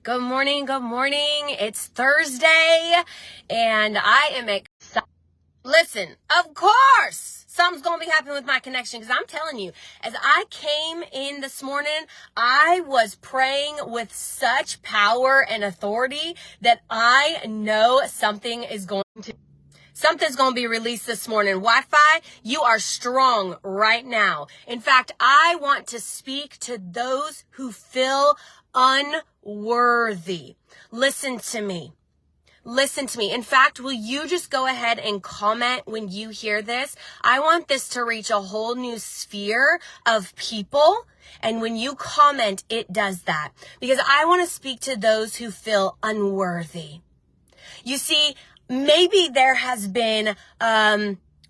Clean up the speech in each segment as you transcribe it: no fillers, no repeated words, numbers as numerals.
Good morning. Good morning. It's Thursday and I am excited. Listen, of course, something's going to be happening with my connection because I'm telling you, as I came in this morning, I was praying with such power and authority that I know something's going to be released this morning. Wi-Fi, you are strong right now. In fact, I want to speak to those who feel unworthy. Listen to me. Listen to me. In fact, will you just go ahead and comment when you hear this? I want this to reach a whole new sphere of people. And when you comment, it does that. Because I want to speak to those who feel unworthy. You see, maybe there has been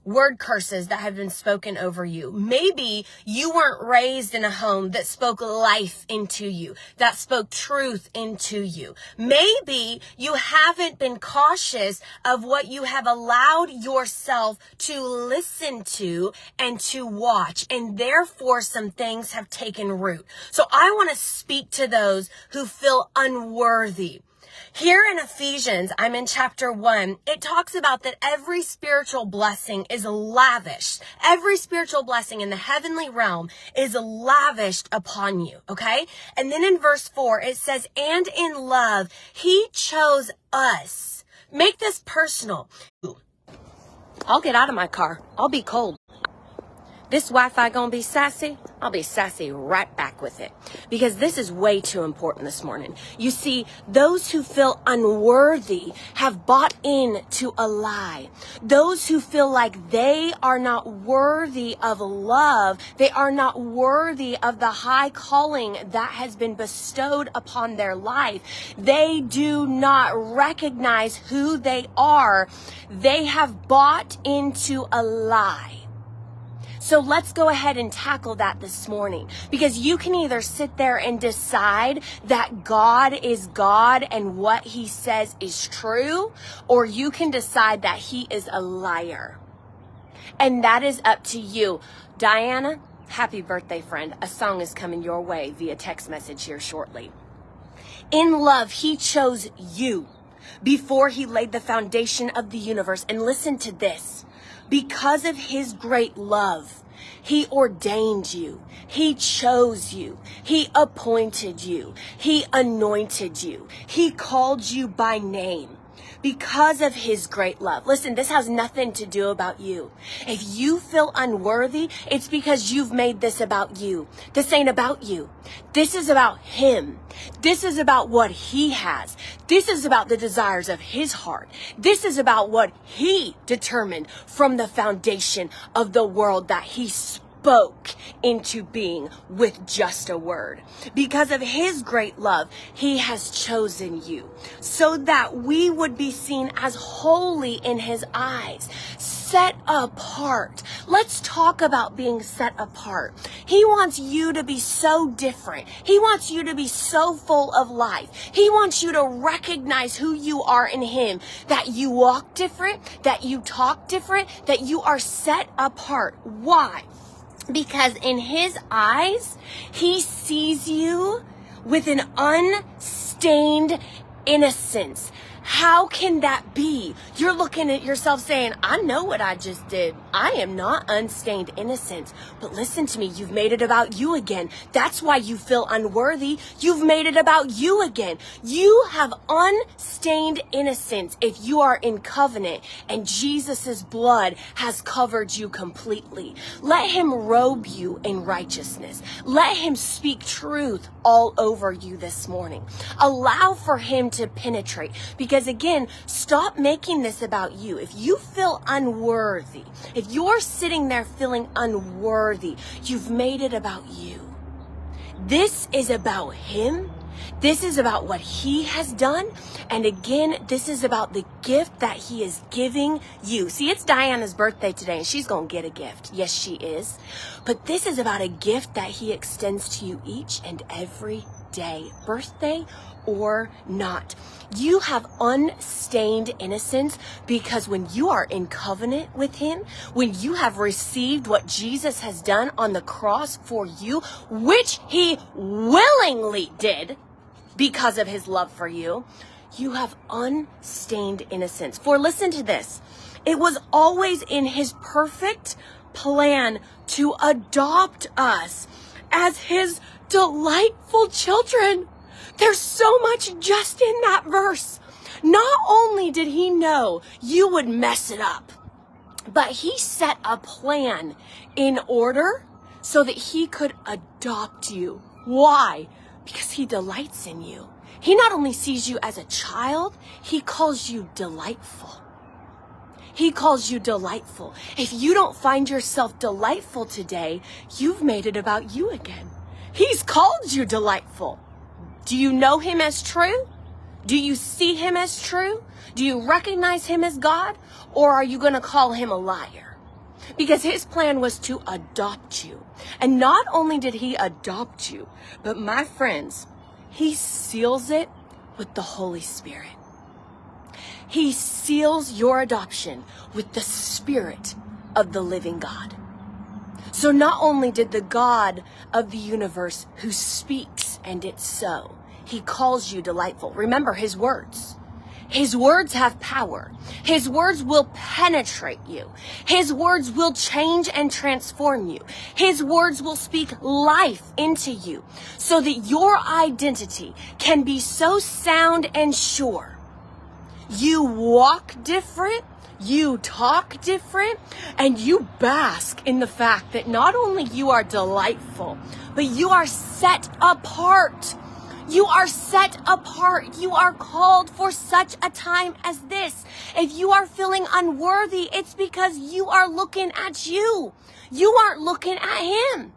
word curses that have been spoken over you. Maybe you weren't raised in a home that spoke life into you, that spoke truth into you. Maybe you haven't been cautious of what you have allowed yourself to listen to and to watch, and therefore some things have taken root. So I want to speak to those who feel unworthy. Here in Ephesians, I'm in chapter 1, it talks about that every spiritual blessing is lavished. Every spiritual blessing in the heavenly realm is lavished upon you, okay? And then in verse 4, it says, and in love, he chose us. Make this personal. I'll get out of my car. I'll be cold. This Wi-Fi gonna be sassy? I'll be sassy right back with it. Because this is way too important this morning. You see, those who feel unworthy have bought into a lie. Those who feel like they are not worthy of love, they are not worthy of the high calling that has been bestowed upon their life. They do not recognize who they are. They have bought into a lie. So let's go ahead and tackle that this morning, because you can either sit there and decide that God is God and what he says is true, or you can decide that he is a liar. And that is up to you. Diana, happy birthday, friend. A song is coming your way via text message here shortly. In love, he chose you before he laid the foundation of the universe. And listen to this. Because of his great love, he ordained you. He chose you. He appointed you. He anointed you. He called you by name. Because of his great love. Listen, this has nothing to do about you. If you feel unworthy, it's because you've made this about you. This ain't about you. This is about him. This is about what he has. This is about the desires of his heart. This is about what he determined from the foundation of the world that he spoke into being with just a word. Because of his great love, he has chosen you so that we would be seen as holy in his eyes, set apart. Let's talk about being set apart. He wants you to be so different. He wants you to be so full of life. He wants you to recognize who you are in him, that you walk different, that you talk different, that you are set apart. Why? Because in his eyes, he sees you with an unstained innocence. How can that be? You're looking at yourself saying, I know what I just did. I am not unstained innocence. But listen to me, you've made it about you again. That's why you feel unworthy. You've made it about you again. You have unstained innocence if you are in covenant and Jesus's blood has covered you completely. Let him robe you in righteousness. Let him speak truth all over you this morning. Allow for him to penetrate. Because again, stop making this about you. If you feel unworthy, if you're sitting there feeling unworthy, you've made it about you. This is about him. This is about what he has done. And again, this is about the gift that he is giving you. See, it's Diana's birthday today and she's going to get a gift. Yes, she is. But this is about a gift that he extends to you each and every day, birthday or not. You have unstained innocence because when you are in covenant with him, when you have received what Jesus has done on the cross for you, which he willingly did, because of his love for you. You have unstained innocence. For listen to this. It was always in his perfect plan to adopt us as his delightful children. There's so much just in that verse. Not only did he know you would mess it up, but he set a plan in order so that he could adopt you. Why? Because he delights in you. He not only sees you as a child, he calls you delightful. He calls you delightful. If you don't find yourself delightful today, you've made it about you again. He's called you delightful. Do you know him as true? Do you see him as true? Do you recognize him as God? Or are you going to call him a liar? Because his plan was to adopt you. And not only did he adopt you, but my friends, he seals it with the Holy Spirit. He seals your adoption with the Spirit of the living God. So not only did the God of the universe who speaks and it's so, he calls you delightful. Remember his words. His words have power. His words will penetrate you. His words will change and transform you. His words will speak life into you so that your identity can be so sound and sure. You walk different, you talk different, and you bask in the fact that not only you are delightful, but you are set apart. You are set apart. You are called for such a time as this. If you are feeling unworthy, it's because you are looking at you. You aren't looking at him.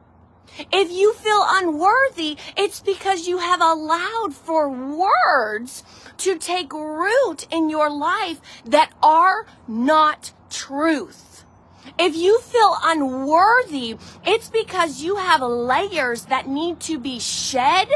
If you feel unworthy, it's because you have allowed for words to take root in your life that are not truth. If you feel unworthy, it's because you have layers that need to be shed,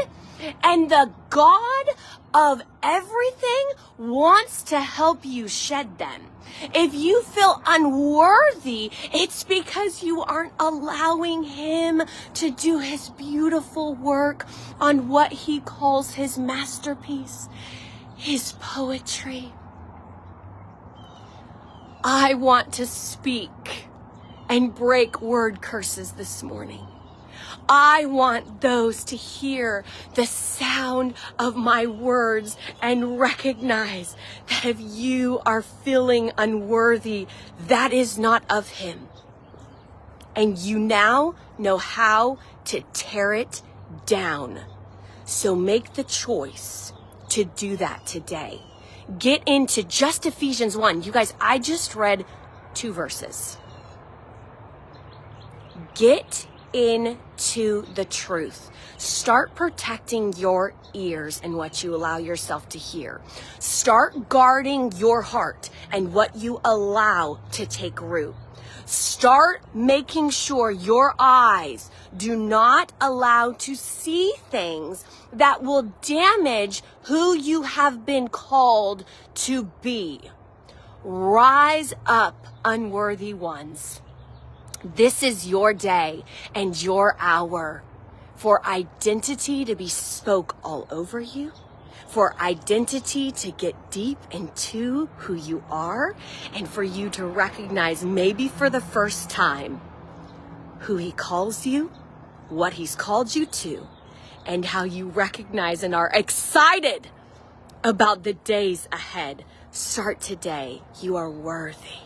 and the God of everything wants to help you shed them. If you feel unworthy, it's because you aren't allowing him to do his beautiful work on what he calls his masterpiece, his poetry. I want to speak and break word curses this morning. I want those to hear the sound of my words and recognize that if you are feeling unworthy, that is not of him. And you now know how to tear it down. So make the choice to do that today. Get into just Ephesians 1. You guys, I just read 2 verses. Get into the truth. Start protecting your ears and what you allow yourself to hear. Start guarding your heart and what you allow to take root. Start making sure your eyes do not allow to see things that will damage who you have been called to be. Rise up, unworthy ones. This is your day and your hour for identity to be spoke all over you, for identity to get deep into who you are, and for you to recognize maybe for the first time who he calls you, what he's called you to, and how you recognize and are excited about the days ahead. Start today. You are worthy.